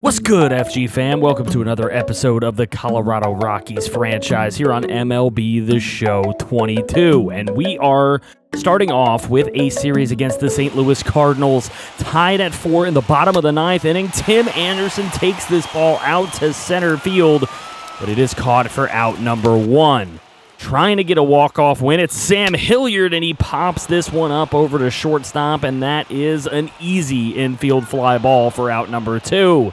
What's good, FG fam? Welcome to another episode of the Colorado Rockies franchise here on MLB the Show 22. And we are starting off with a series against the St. Louis Cardinals, tied at 4 in the bottom of the ninth inning. Tim Anderson takes this ball out to center field, but it is caught for out number 1. Trying to get a walk-off win, it's Sam Hilliard, and he pops this one up over to shortstop, and that is an easy infield fly ball for out number 2.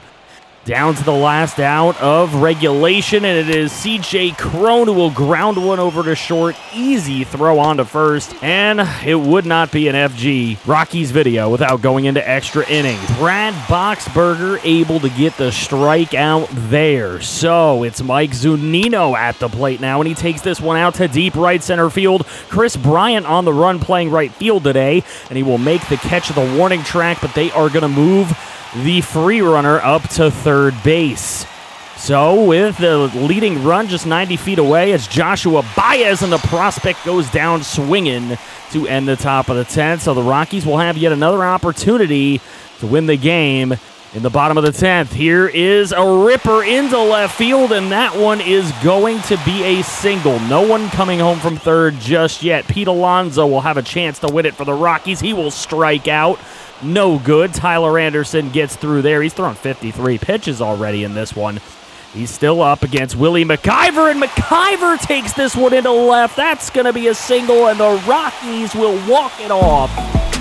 Down to the last out of regulation, and it is C.J. Cron who will ground one over to short. Easy throw on to first, and it would not be an FG Rockies video without going into extra innings. Brad Boxberger able to get the strikeout there. So it's Mike Zunino at the plate now, and he takes this one out to deep right center field. Chris Bryant on the run playing right field today, and he will make the catch of the warning track, but they are going to move the free runner up to third base. So with the leading run just 90 feet away, it's Joshua Baez, and the prospect goes down swinging to end the top of the 10th. So the Rockies will have yet another opportunity to win the game in the bottom of the 10th. Here is a ripper into left field, and that one is going to be a single. No one coming home from third just yet. Pete Alonso will have a chance to win it for the Rockies. He will strike out. No good. Tyler Anderson gets through there. He's thrown 53 pitches already in this one. He's still up against Willie McIver, and McIver takes this one into left. That's going to be a single, and the Rockies will walk it off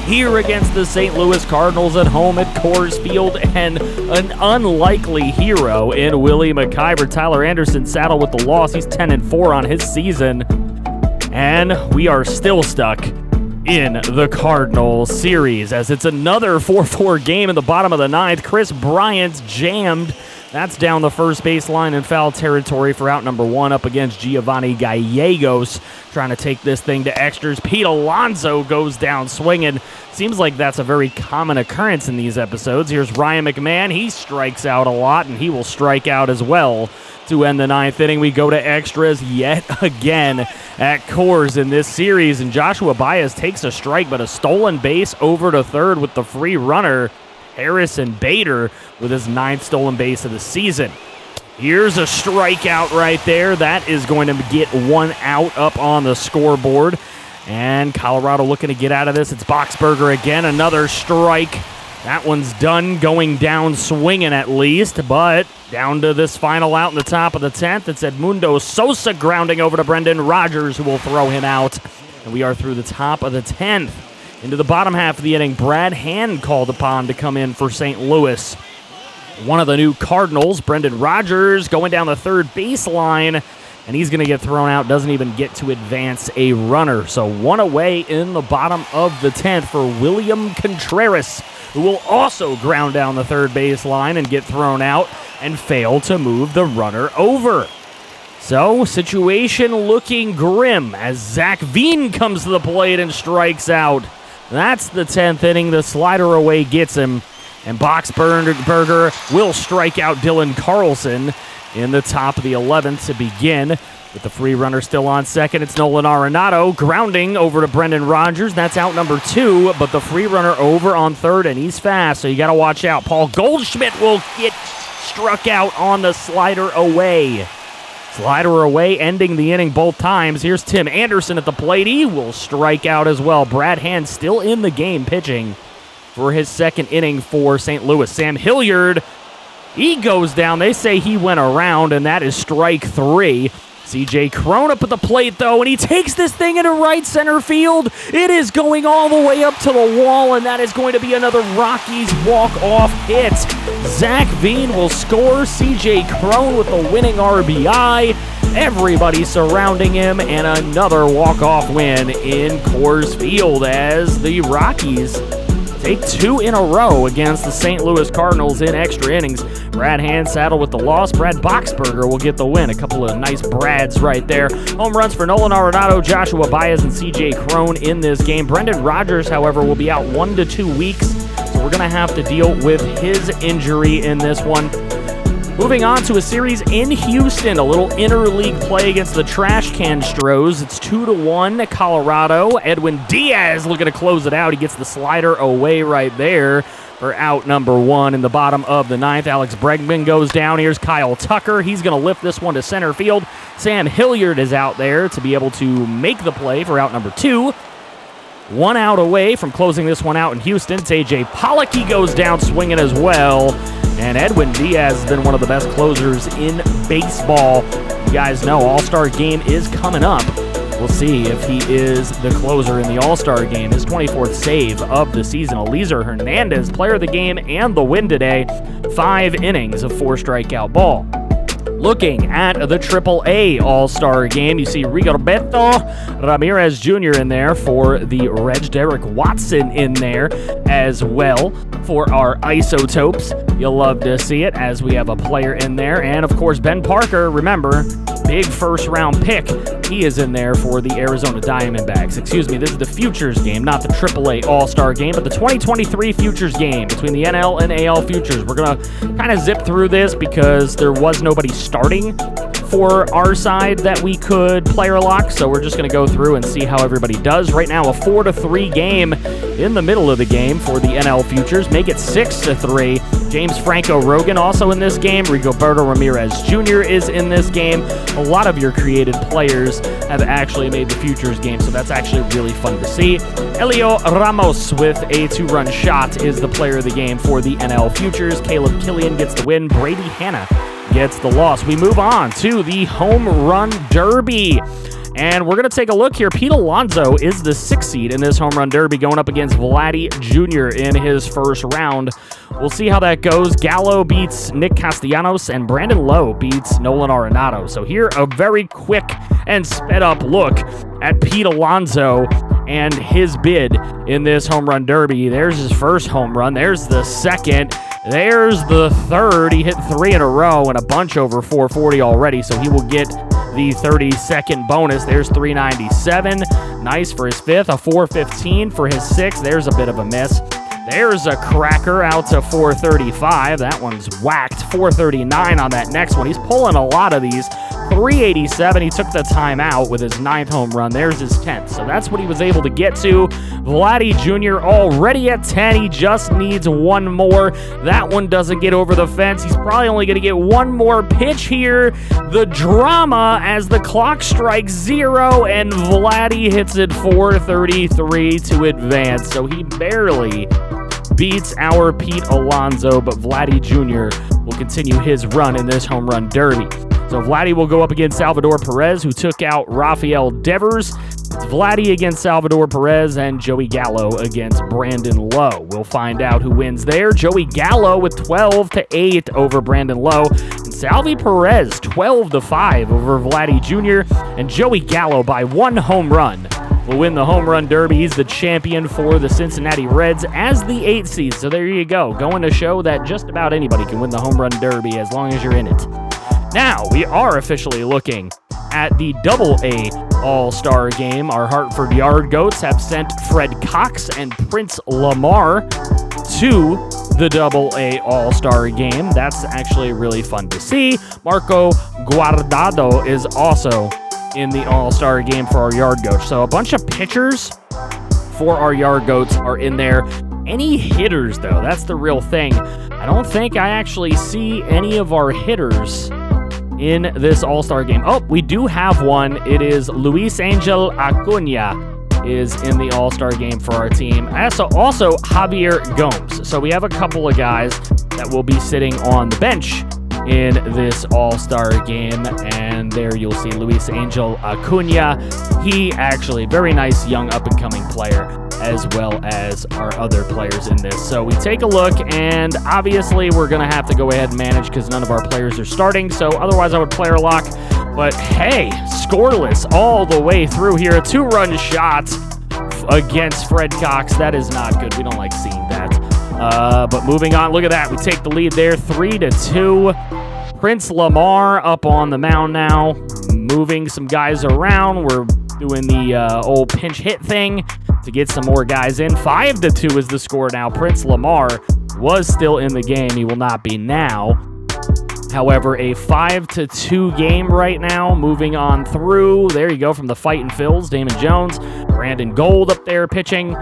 here against the St. Louis Cardinals at home at Coors Field, and an unlikely hero in Willie McIver. Tyler Anderson saddled with the loss. He's 10-4 on his season, and we are still stuck in the Cardinals series as it's another 4-4 game in the bottom of the ninth. Chris Bryant's jammed. That's down the first base line in foul territory for out number 1 up against Giovanni Gallegos, trying to take this thing to extras. Pete Alonso goes down swinging. Seems like that's a very common occurrence in these episodes. Here's Ryan McMahon. He strikes out a lot, and he will strike out as well to end the ninth inning. We go to extras yet again at Coors in this series, and Joshua Baez takes a strike, but a stolen base over to third with the free runner, Harrison Bader, with his 9th stolen base of the season. Here's a strikeout right there. That is going to get one out up on the scoreboard, and Colorado looking to get out of this. It's Boxberger again, another strike. That one's done, going down swinging at least, but down to this final out in the top of the 10th. It's Edmundo Sosa grounding over to Brendan Rodgers, who will throw him out. And we are through the top of the 10th. Into the bottom half of the inning, Brad Hand called upon to come in for St. Louis. One of the new Cardinals, Brendan Rodgers, going down the third baseline, and he's going to get thrown out. Doesn't even get to advance a runner. So one away in the bottom of the 10th for William Contreras, who will also ground down the third baseline and get thrown out and fail to move the runner over. So, situation looking grim as Zach Veen comes to the plate and strikes out. That's the 10th inning. The slider away gets him, and Boxberger will strike out Dylan Carlson in the top of the 11th to begin. With the free runner still on second, it's Nolan Arenado grounding over to Brendan Rodgers. That's out number 2, but the free runner over on third, and he's fast, so you got to watch out. Paul Goldschmidt will get struck out on the slider away. Slider away, ending the inning both times. Here's Tim Anderson at the plate. He will strike out as well. Brad Hand still in the game pitching for his second inning for St. Louis. Sam Hilliard, he goes down. They say he went around, and that is strike 3. C.J. Cron up at the plate, though, and he takes this thing into right center field. It is going all the way up to the wall, and that is going to be another Rockies walk-off hit. Zach Veen will score. C.J. Cron with the winning RBI. Everybody surrounding him, and another walk-off win in Coors Field as the Rockies take 2 in a row against the St. Louis Cardinals in extra innings. Brad Hand saddled with the loss. Brad Boxberger will get the win. A couple of nice Brads right there. Home runs for Nolan Arenado, Joshua Baez, and C.J. Cron in this game. Brendan Rodgers, however, will be out 1 to 2 weeks, so we're going to have to deal with his injury in this one. Moving on to a series in Houston, a little interleague play against the Trash Can Stros. It's 2-1 Colorado. Edwin Diaz looking to close it out. He gets the slider away right there. for out number 1 in the bottom of the 9th. Alex Bregman goes down. Here's Kyle Tucker. He's going to lift this one to center field. Sam Hilliard is out there to be able to make the play for out number 2. 1 out away from closing this one out in Houston. It's A.J. Pollock. He goes down swinging as well. And Edwin Diaz has been one of the best closers in baseball. You guys know All-Star Game is coming up. We'll see if he is the closer in the All-Star Game. His 24th save of the season. Eliezer Hernandez, player of the game and the win today. 5 innings of 4 strikeout ball. Looking at the AAA All-Star Game, you see Rigoberto Ramirez Jr. in there for the Reds. Derek Watson in there as well for our Isotopes. You'll love to see it as we have a player in there. And, of course, Ben Parker, remember, big first-round pick. He is in there for the Arizona Diamondbacks. Excuse me, this is the Futures game, not the AAA All-Star Game, but the 2023 Futures game between the NL and AL Futures. We're going to kind of zip through this because there was nobody starting for our side that we could player lock, so we're just going to go through and see how everybody does. Right now, a 4-3 game in the middle of the game for the NL Futures. Make it 6-3. James Franco Rogan also in this game. Rigoberto Ramirez Jr. is in this game. A lot of your created players have actually made the Futures game, so that's actually really fun to see. Elio Ramos with a 2-run shot is the player of the game for the NL Futures. Caleb Killian gets the win. Brady Hanna gets the loss. We move on to the Home Run Derby. And we're going to take a look here. Pete Alonso is the 6th seed in this Home Run Derby going up against Vladdy Jr. in his first round. We'll see how that goes. Gallo beats Nick Castellanos, and Brandon Lowe beats Nolan Arenado. So here, a very quick and sped-up look at Pete Alonso and his bid in this Home Run Derby. There's his first home run. There's the second. There's the third. He hit 3 in a row and a bunch over 440 already, so he will get the 30-second bonus. There's 397. Nice for his 5th. A 415 for his 6th. There's a bit of a miss. There's a cracker out to 435. That one's whacked. 439 on that next one. He's pulling a lot of these. 387. He took the timeout with his 9th home run. There's his 10th. So that's what he was able to get to. Vladdy Jr. already at 10. He just needs one more. That one doesn't get over the fence. He's probably only going to get one more pitch here. The drama as the clock strikes 0 and Vladdy hits it 433 to advance. So he barely beats our Pete Alonso, but Vladdy Jr. will continue his run in this Home Run Derby. So Vladdy will go up against Salvador Perez, who took out Rafael Devers. It's Vladdy against Salvador Perez and Joey Gallo against Brandon Lowe. We'll find out who wins there. Joey Gallo with 12-8 over Brandon Lowe. And Salvi Perez 12-5 over Vladdy Jr. And Joey Gallo by 1 home run will win the Home Run Derby. He's the champion for the Cincinnati Reds as the 8th seed. So there you go. Going to show that just about anybody can win the Home Run Derby as long as you're in it. Now, we are officially looking at the AA All-Star Game. Our Hartford Yard Goats have sent Fred Cox and Prince Lamar to the AA All-Star Game. That's actually really fun to see. Marco Guardado is also in the All-Star Game for our Yard Goats. So a bunch of pitchers for our Yard Goats are in there. Any hitters, though, that's the real thing. I don't think I actually see any of our hitters in this All-Star Game. Oh, we do have one. It is Luis Angel Acuna is in the All-Star Game for our team. Also Javier Gomes. So we have a couple of guys that will be sitting on the bench in this All-Star Game. And there you'll see Luis Angel Acuna. He actually, very nice young up-and-coming player, as well as our other players in this. So we take a look, and obviously we're going to have to go ahead and manage because none of our players are starting, so otherwise I would player lock. But hey, scoreless all the way through here. A 2-run shot against Fred Cox. That is not good. We don't like seeing that. But moving on, look at that. We take the lead there, 3-2. Prince Lamar up on the mound now, moving some guys around. We're doing the old pinch hit thing to get some more guys in. 5-2 is the score now. Prince Lamar was still in the game. He will not be now. However, a 5-2 game right now. Moving on through. There you go from the Fightin' Phils. Damon Jones, Brandon Gold up there pitching.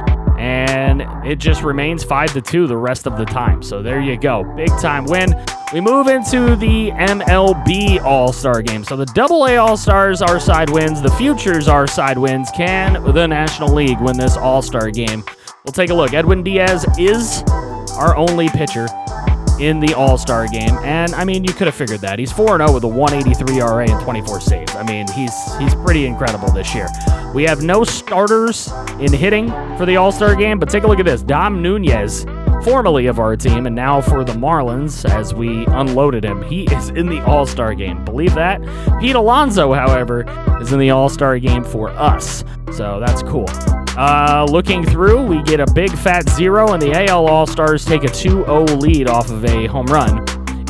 and it just remains 5-2 the rest of the time. So there you go. Big time win. We move into the MLB All-Star Game. So the AA All-Stars, our side wins. The Futures, our side wins. Can the National League win this All-Star Game? We'll take a look. Edwin Diaz is our only pitcher in the All-Star Game. And, I mean, you could have figured that. He's 4-0 with a 183 ERA and 24 saves. I mean, he's pretty incredible this year. We have no starters in hitting for the All-Star Game, but take a look at this. Dom Nunez, formerly of our team, and now for the Marlins, as we unloaded him, he is in the All-Star Game. Believe that? Pete Alonso, however, is in the All-Star Game for us, so that's cool. Looking through, we get a big fat 0, and the AL All-Stars take a 2-0 lead off of a home run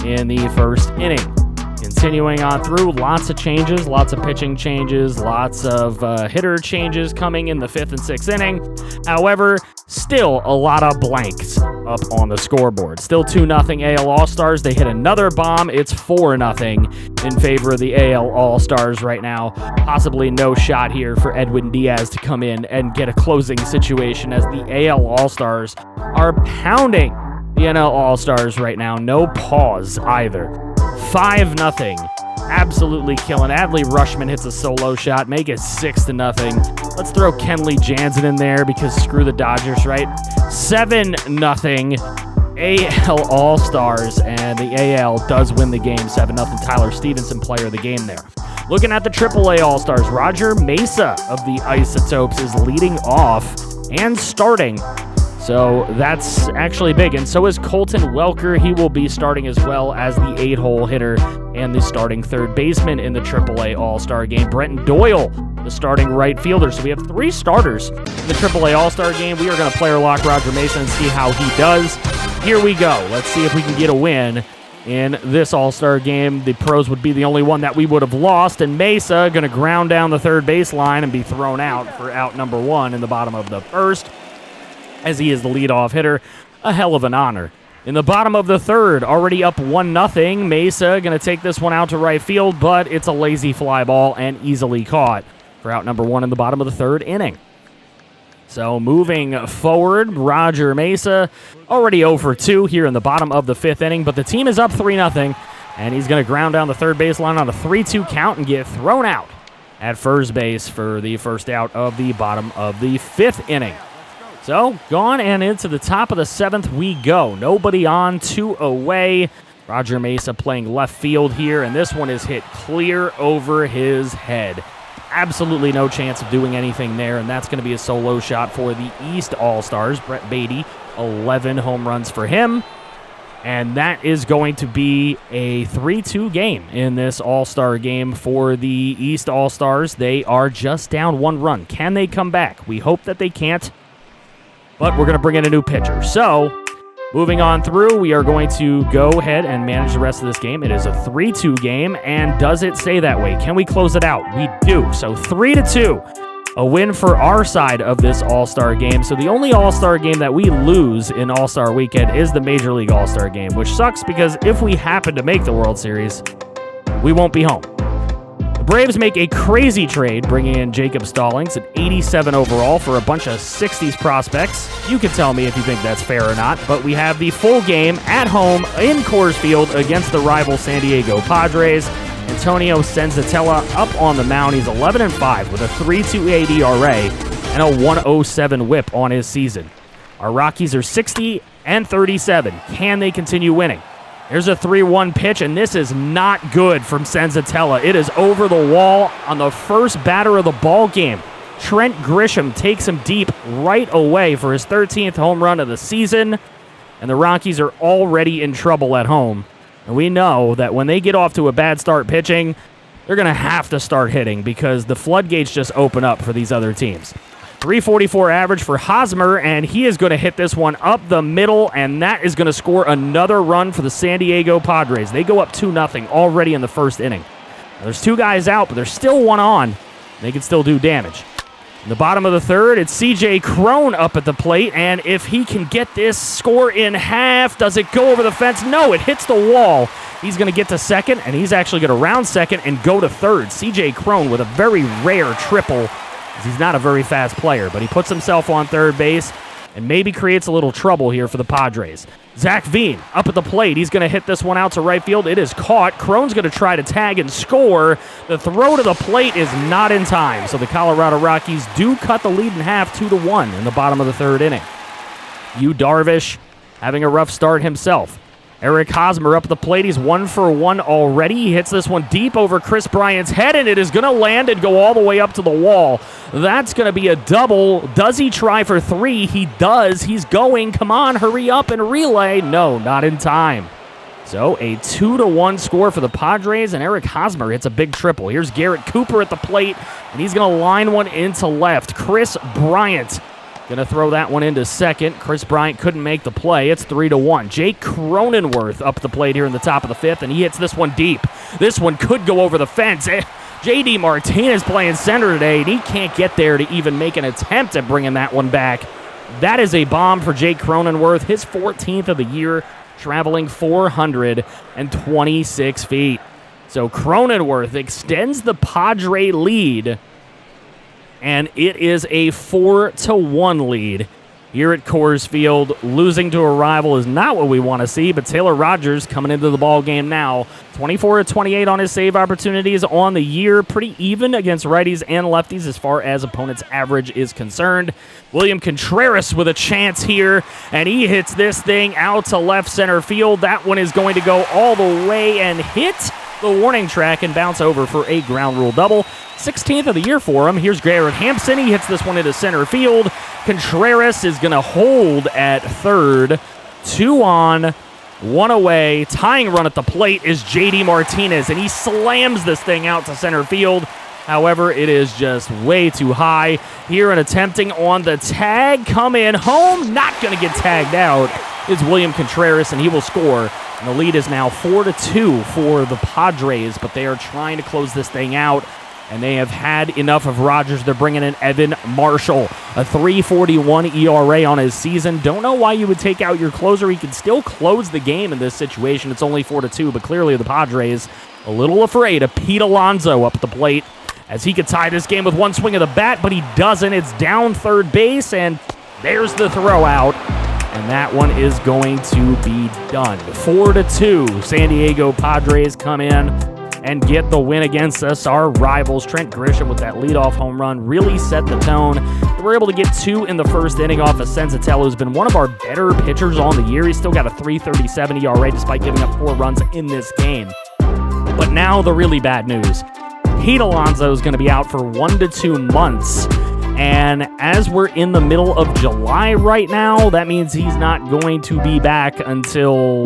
in the first inning. Continuing on through, lots of changes, lots of pitching changes, lots of hitter changes coming in the 5th and 6th inning. However, still a lot of blanks up on the scoreboard. Still 2-0 AL All-Stars. They hit another bomb. It's 4-0 in favor of the AL All-Stars right now. Possibly no shot here for Edwin Diaz to come in and get a closing situation as the AL All-Stars are pounding the NL All-Stars right now. No pause either. 5-0. Absolutely killing. Adley Rushman hits a solo shot. Make it 6-0. Let's throw Kenley Jansen in there because screw the Dodgers, right? 7-0. AL All-Stars, and the AL does win the game 7-0. Tyler Stevenson, player of the game there. Looking at the AAA All-Stars, Roger Mesa of the Isotopes is leading off and starting. So that's actually big. And so is Colton Welker. He will be starting as well as the 8-hole hitter and the starting third baseman in the AAA All-Star Game. Brenton Doyle, the starting right fielder. So we have 3 starters in the AAA All-Star Game. We are going to player lock Roger Mason and see how he does. Here we go. Let's see if we can get a win in this All-Star Game. The pros would be the only one that we would have lost. And Mesa going to ground down the third base line and be thrown out for out number 1 in the bottom of the first, as he is the leadoff hitter. A hell of an honor. In the bottom of the third, already up 1-0. Mesa going to take this one out to right field, but it's a lazy fly ball and easily caught for out number 1 in the bottom of the third inning. So moving forward, Roger Mesa already 0 for 2 here in the bottom of the 5th inning, but the team is up 3-0, and he's going to ground down the third baseline on a 3-2 count and get thrown out at first base for the first out of the bottom of the 5th inning. So, gone and into the top of the 7th we go. Nobody on, 2 away. Roger Mesa playing left field here, and this one is hit clear over his head. Absolutely no chance of doing anything there, and that's going to be a solo shot for the East All-Stars. Brett Beatty, 11 home runs for him. And that is going to be a 3-2 game in this All-Star Game for the East All-Stars. They are just down 1 run. Can they come back? We hope that they can't. But we're going to bring in a new pitcher. So, moving on through, we are going to go ahead and manage the rest of this game. It is a 3-2 game, and does it stay that way? Can we close it out? We do. So, 3-2. A win for our side of this All-Star Game. So, the only All-Star Game that we lose in All-Star Weekend is the Major League All-Star Game, which sucks because if we happen to make the World Series, we won't be home. The Braves make a crazy trade, bringing in Jacob Stallings at 87 overall for a bunch of 60s prospects. You can tell me if you think that's fair or not, but we have the full game at home in Coors Field against the rival San Diego Padres. Antonio Senzatella up on the mound. He's 11-5 with a 3.28 ERA and a 107 whip on his season. Our Rockies are 60-37. Can they continue winning? Here's a 3-1 pitch, and this is not good from Senzatella. It is over the wall on the first batter of the ball game. Trent Grisham takes him deep right away for his 13th home run of the season, and the Rockies are already in trouble at home. And we know that when they get off to a bad start pitching, they're going to have to start hitting because the floodgates just open up for these other teams. 344 average for Hosmer, and he is going to hit this one up the middle, and that is going to score another run for the San Diego Padres. They go up 2-0 already in the first inning. Now, there's 2 guys out, but there's still 1 on. They can still do damage. In the bottom of the third, it's C.J. Cron up at the plate, and if he can get this score in half, does it go over the fence? No, it hits the wall. He's going to get to second, and he's actually going to round second and go to third. C.J. Cron with a very rare triple. He's not a very fast player, but he puts himself on third base. and maybe creates a little trouble here for the Padres. Zach Veen up at the plate. He's going to hit this one out to right field. It is caught. Crone's going to try to tag and score. The throw to the plate is not in time, so the Colorado Rockies do cut the lead in half 2-1 in the bottom of the third inning. Yu Darvish having a rough start himself. Eric Hosmer up at the plate. He's 1 for 1 already. He hits this one deep over Chris Bryant's head, and it is going to land and go all the way up to the wall. That's going to be a double. Does he try for 3? He does. He's going. Come on, hurry up and relay. No, not in time. So a 2-1 score for the Padres, and Eric Hosmer hits a big triple. Here's Garrett Cooper at the plate, and he's going to line one into left. Chris Bryant going to throw that one into second. Chris Bryant couldn't make the play. It's 3-1. Jake Cronenworth up the plate here in the top of the fifth, and he hits this one deep. This one could go over the fence. J.D. Martinez playing center today, and he can't get there to even make an attempt at bringing that one back. That is a bomb for Jake Cronenworth, his 14th of the year, traveling 426 feet. So Cronenworth extends the Padre lead, and it is a 4-1 lead here at Coors Field. Losing to a rival is not what we want to see, but Taylor Rogers coming into the ball game now. 24-28 on his save opportunities on the year. Pretty even against righties and lefties as far as opponent's average is concerned. William Contreras with a chance here, and he hits this thing out to left center field. That one is going to go all the way and hit the warning track and bounce over for a ground rule double. 16th of the year for him. Here's Garrett Hampson. He hits this one into center field. Contreras is going to hold at third. 2 on, 1 away. Tying run at the plate is J.D. Martinez, and he slams this thing out to center field. However, it is just way too high. Here and attempting on the tag. Come in home. Not going to get tagged out is William Contreras, and he will score. And the lead is now 4-2 for the Padres, but they are trying to close this thing out. And they have had enough of Rogers. They're bringing in Evan Marshall, a 3.41 ERA on his season. Don't know why you would take out your closer. He can still close the game in this situation. It's only 4-2, but clearly the Padres a little afraid of Pete Alonso up at the plate, as he could tie this game with one swing of the bat, but he doesn't. It's down third base, and there's the throw out. And that one is going to be done. 4-2. San Diego Padres come in and get the win against us. Our rivals, Trent Grisham with that leadoff home run, really set the tone. We were able to get 2 in the first inning off of Senzatello, who's been one of our better pitchers on the year. He's still got a 3.37 ERA despite giving up 4 runs in this game. But now the really bad news. Pete Alonso is going to be out for 1 to 2 months. And as we're in the middle of July right now, that means he's not going to be back until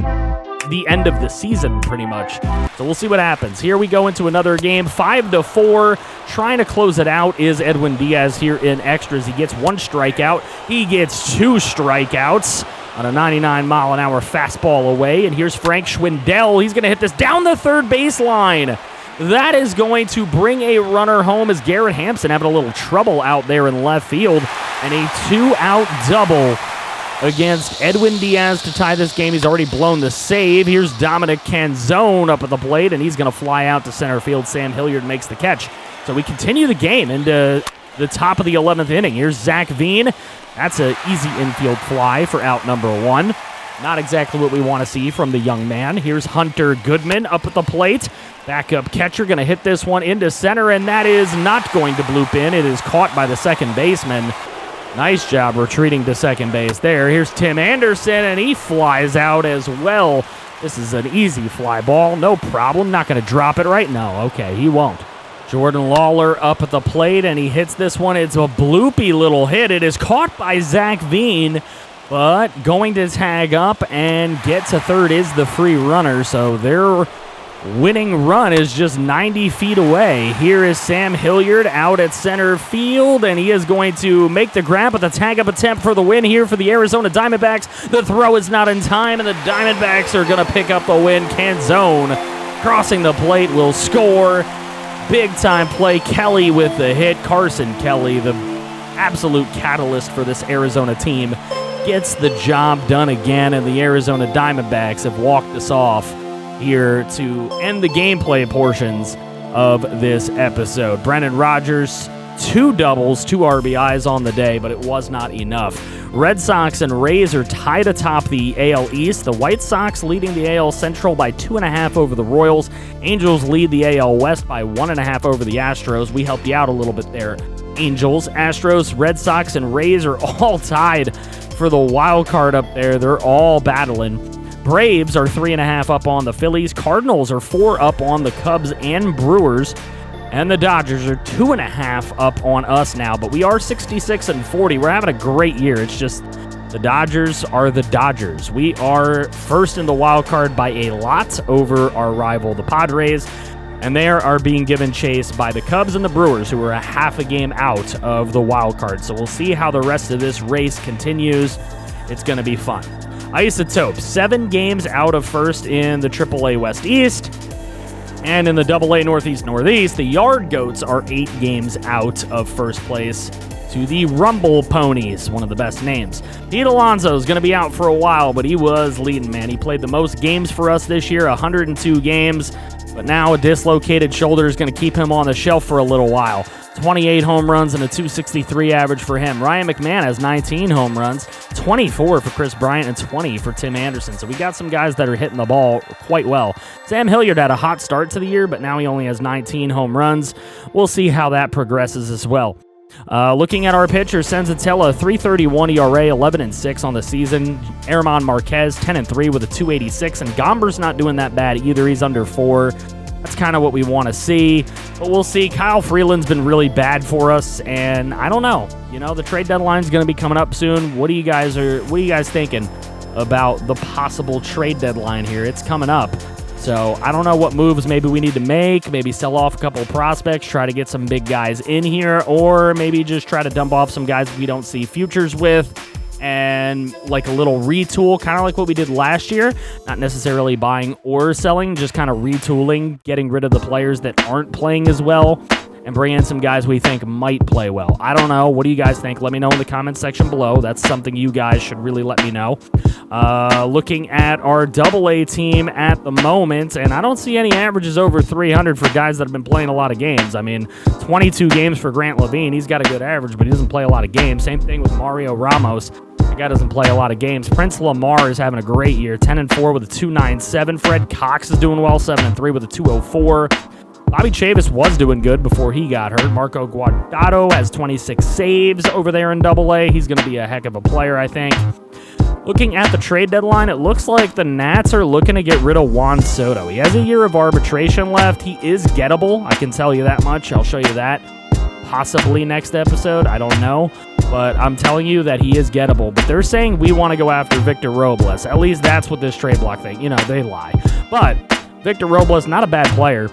the end of the season, pretty much. So we'll see what happens. Here we go into another game, 5-4. Trying to close it out is Edwin Diaz here in extras. He gets 1 strikeout. He gets 2 strikeouts on a 99-mile-an-hour fastball away. And here's Frank Schwindel. He's going to hit this down the third baseline. That is going to bring a runner home, as Garrett Hampson having a little trouble out there in left field. And a 2-out double against Edwin Diaz to tie this game. He's already blown the save. Here's Dominic Canzone up at the plate, and he's going to fly out to center field. Sam Hilliard makes the catch. So we continue the game into the top of the 11th inning. Here's Zach Veen. That's an easy infield fly for out number 1. Not exactly what we want to see from the young man. Here's Hunter Goodman up at the plate. Backup catcher going to hit this one into center, and that is not going to bloop in. It is caught by the second baseman. Nice job retreating to second base there. Here's Tim Anderson, and he flies out as well. This is an easy fly ball. No problem. Not going to drop it right now. Okay, he won't. Jordan Lawler up at the plate, and he hits this one. It's a bloopy little hit. It is caught by Zach Veen, but going to tag up and get to third is the free runner. So their winning run is just 90 feet away. Here is Sam Hilliard out at center field, and he is going to make the grab with the tag-up attempt for the win here for the Arizona Diamondbacks. The throw is not in time, and the Diamondbacks are going to pick up the win. Canzone crossing the plate will score. Big-time play. Kelly with the hit. Carson Kelly, the absolute catalyst for this Arizona team, gets the job done again, and the Arizona Diamondbacks have walked us off here to end the gameplay portions of this episode. Brendan Rodgers 2 doubles, 2 RBIs on the day, but it was not enough. Red Sox and Rays are tied atop the AL East. The White Sox leading the AL Central by 2.5 over the Royals. Angels lead the AL West by 1.5 over the Astros. We helped you out a little bit there. Angels, Astros, Red Sox, and Rays are all tied for the wild card up there. They're all battling. Braves are 3.5 up on the Phillies. Cardinals are 4 up on the Cubs and Brewers. And the Dodgers are 2.5 up on us now. But we are 66-40. We're having a great year. It's just the Dodgers are the Dodgers. We are first in the wild card by a lot over our rival, the Padres. And they are being given chase by the Cubs and the Brewers, who are a half a game out of the wild card. So we'll see how the rest of this race continues. It's going to be fun. Isotopes, 7 games out of first in the AAA West East. And in the AA Northeast, the Yard Goats are 8 games out of first place to the Rumble Ponies, one of the best names. Pete Alonso is going to be out for a while, but he was leading, man. He played the most games for us this year, 102 games. But now a dislocated shoulder is going to keep him on the shelf for a little while. 28 home runs and a .263 average for him. Ryan McMahon has 19 home runs, 24 for Chris Bryant, and 20 for Tim Anderson. So we got some guys that are hitting the ball quite well. Sam Hilliard had a hot start to the year, but now he only has 19 home runs. We'll see how that progresses as well. Looking at our pitchers, Senzatella, 3.31 ERA, 11-6 on the season. Erman Marquez, 10-3 with a 2.86, and Gomber's not doing that bad either. He's under 4. That's kind of what we want to see, but we'll see. Kyle Freeland's been really bad for us, and I don't know. You know, the trade deadline's going to be coming up soon. What are you guys thinking about the possible trade deadline here? It's coming up. So I don't know what moves maybe we need to make. Maybe sell off a couple of prospects, try to get some big guys in here, or maybe just try to dump off some guys we don't see futures with, and like a little retool, kind of like what we did last year. Not necessarily buying or selling, just kind of retooling, getting rid of the players that aren't playing as well, and bring in some guys we think might play well. I don't know. What do you guys think? Let me know in the comments section below. That's something you guys should really let me know. Looking at our AA team at the moment, and I don't see any averages over 300 for guys that have been playing a lot of games. I mean, 22 games for Grant Levine. He's got a good average, but he doesn't play a lot of games. Same thing with Mario Ramos. The guy doesn't play a lot of games. Prince Lamar is having a great year, 10-4 with a 2.97. Fred Cox is doing well, 7-3 with a 2.04. Bobby Chavis was doing good before he got hurt. Marco Guardado has 26 saves over there in AA. He's going to be a heck of a player, I think. Looking at the trade deadline, it looks like the Nats are looking to get rid of Juan Soto. He has a year of arbitration left. He is gettable. I can tell you that much. I'll show you that possibly next episode. I don't know. But I'm telling you that he is gettable. But they're saying we want to go after Victor Robles. At least that's what this trade block thing. You know, they lie. But Victor Robles, not a bad player.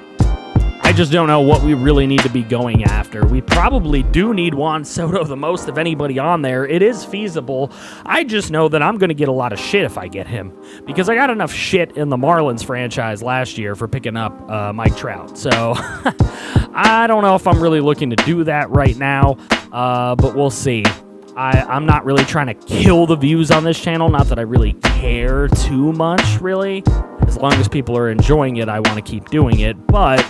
I just don't know what we really need to be going after. We probably do need Juan Soto the most of anybody on there. It is feasible. I just know that I'm going to get a lot of shit if I get him, because I got enough shit in the Marlins franchise last year for picking up Mike Trout. So I don't know if I'm really looking to do that right now, but we'll see. I'm not really trying to kill the views on this channel. Not that I really care too much, really. As long as people are enjoying it, I want to keep doing it. But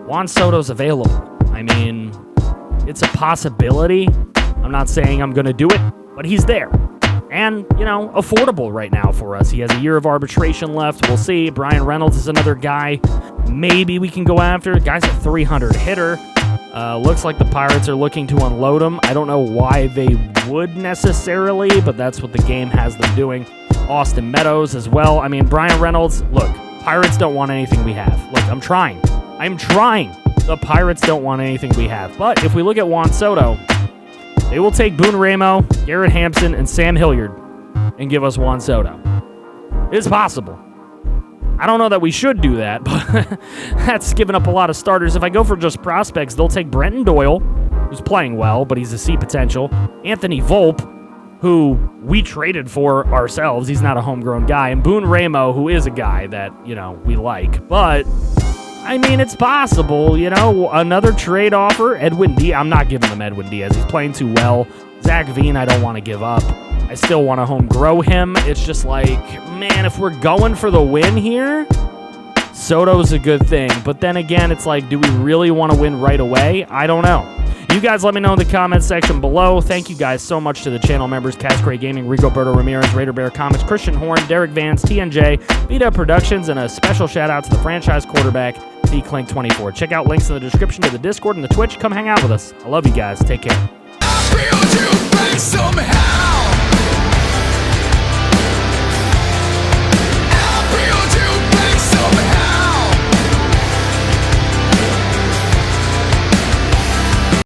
Juan Soto's available. I mean, it's a possibility. I'm not saying I'm going to do it, but he's there. And, you know, affordable right now for us. He has a year of arbitration left. We'll see. Brian Reynolds is another guy maybe we can go after. The guy's a 300 hitter. Looks like the Pirates are looking to unload him. I don't know why they would necessarily, but that's what the game has them doing. Austin Meadows as well. I mean, Brian Reynolds, look, Pirates don't want anything we have. Look, I'm trying. The Pirates don't want anything we have. But if we look at Juan Soto, they will take Boone Ramo, Garrett Hampson, and Sam Hilliard and give us Juan Soto. It's possible. I don't know that we should do that, but that's giving up a lot of starters. If I go for just prospects, they'll take Brenton Doyle, who's playing well, but he's a C potential. Anthony Volpe, who we traded for ourselves. He's not a homegrown guy. And Boone Ramo, who is a guy that, you know, we like. But I mean, it's possible, you know, another trade offer. Edwin Diaz, I'm not giving them Edwin Diaz. He's playing too well. Zach Veen, I don't want to give up. I still want to home grow him. It's just like, man, if we're going for the win here, Soto's a good thing. But then again, it's like, do we really want to win right away? I don't know. You guys let me know in the comments section below. Thank you guys so much to the channel members, Cascray Gaming, Rigoberto Ramirez, Raider Bear Comics, Christian Horn, Derek Vance, TNJ, Vita Productions, and a special shout out to the franchise quarterback, DClink24. Check out links in the description to the Discord and the Twitch. Come hang out with us. I love you guys. Take care. I feel you back somehow.